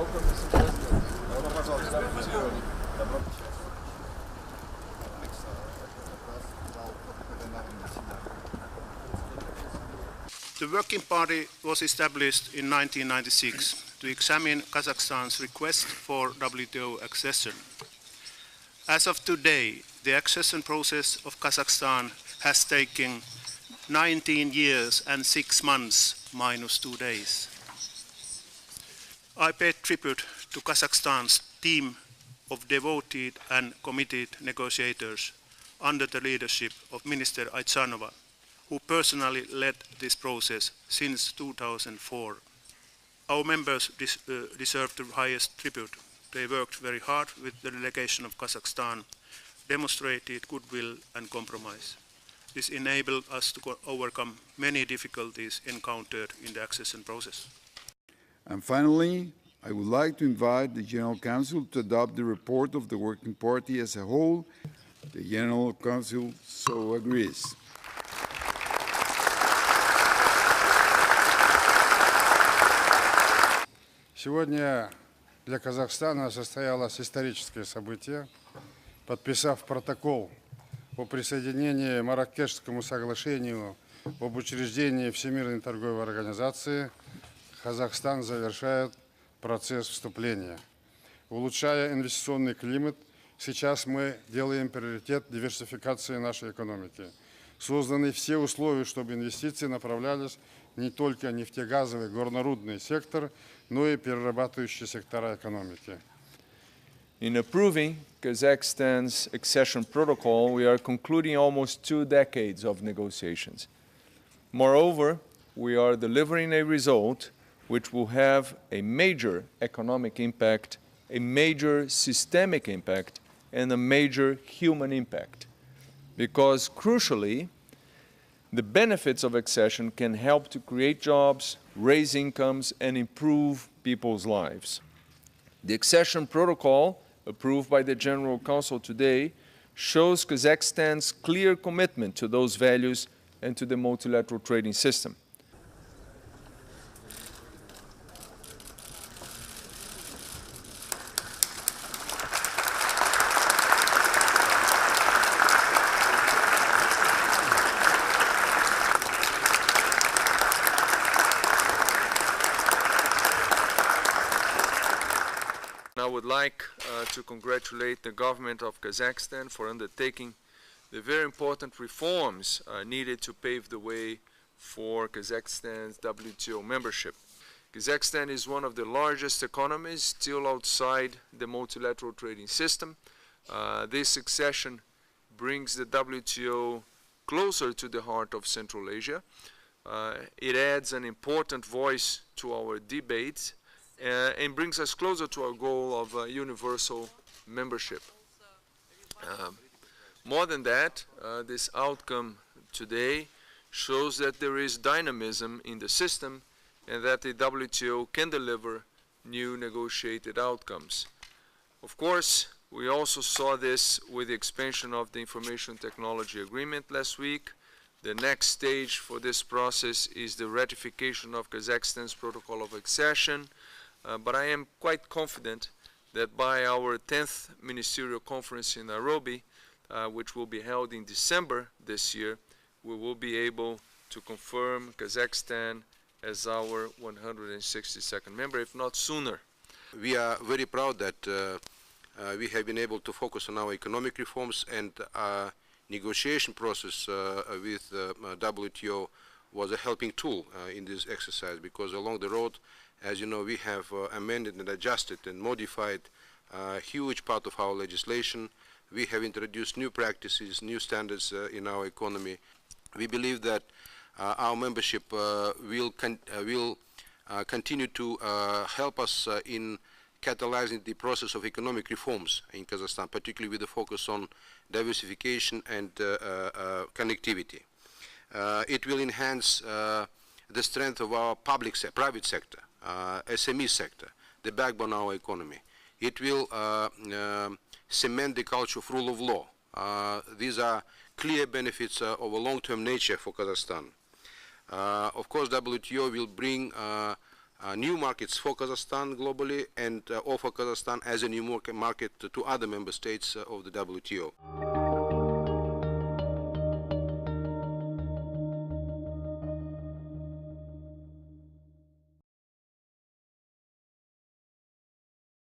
The Working Party was established in 1996 to examine Kazakhstan's request for WTO accession. As of today, the accession process of Kazakhstan has taken 19 years and 6 months minus 2 days. I pay tribute to Kazakhstan's team of devoted and committed negotiators under the leadership of Minister Aitsanova, who personally led this process since 2004. Our members deserve the highest tribute. They worked very hard with the delegation of Kazakhstan, demonstrated goodwill and compromise. This enabled us to overcome many difficulties encountered in the accession process. And finally, I would like to invite the General Council to adopt the report of the Working Party as a whole. The General Council so agrees. Сегодня для Казахстана состоялось историческое событие. Подписав протокол о присоединении Марракешскому соглашению об учреждении Всемирной торговой организации, Казахстан завершает процесс вступления. Улучшая инвестиционный климат, сейчас мы делаем приоритет диверсификации нашей экономики. Созданы все условия, чтобы инвестиции направлялись не только в нефтегазовый, горнорудный сектор, но и перерабатывающие сектора экономики. In approving Kazakhstan's accession protocol, we are concluding almost 2 decades of negotiations. Moreover, we are delivering a result which will have a major economic impact, a major systemic impact, and a major human impact. Because crucially, the benefits of accession can help to create jobs, raise incomes, and improve people's lives. The accession protocol, approved by the General Council today, shows Kazakhstan's clear commitment to those values and to the multilateral trading system. I would like to congratulate the government of Kazakhstan for undertaking the very important reforms needed to pave the way for Kazakhstan's WTO membership. Kazakhstan is one of the largest economies still outside the multilateral trading system. This accession brings the WTO closer to the heart of Central Asia. It adds an important voice to our debates and brings us closer to our goal of universal membership. More than that, this outcome today shows that there is dynamism in the system and that the WTO can deliver new negotiated outcomes. Of course, we also saw this with the expansion of the Information Technology Agreement last week. The next stage for this process is the ratification of Kazakhstan's Protocol of Accession. But I am quite confident that by our 10th Ministerial Conference in Nairobi, which will be held in December this year, we will be able to confirm Kazakhstan as our 162nd member, if not sooner. We are very proud that we have been able to focus on our economic reforms, and our negotiation process with WTO was a helping tool in this exercise, because along the road, as you know, we have amended and adjusted and modified a huge part of our legislation. We have introduced new practices, new standards in our economy. We believe that our membership will continue to help us in catalyzing the process of economic reforms in Kazakhstan, particularly with the focus on diversification and connectivity. It will enhance the strength of our private sector, SME sector, the backbone of our economy. It will cement the culture of rule of law. These are clear benefits of a long-term nature for Kazakhstan. Of course, WTO will bring new markets for Kazakhstan globally and offer Kazakhstan as a new market to other member states of the WTO.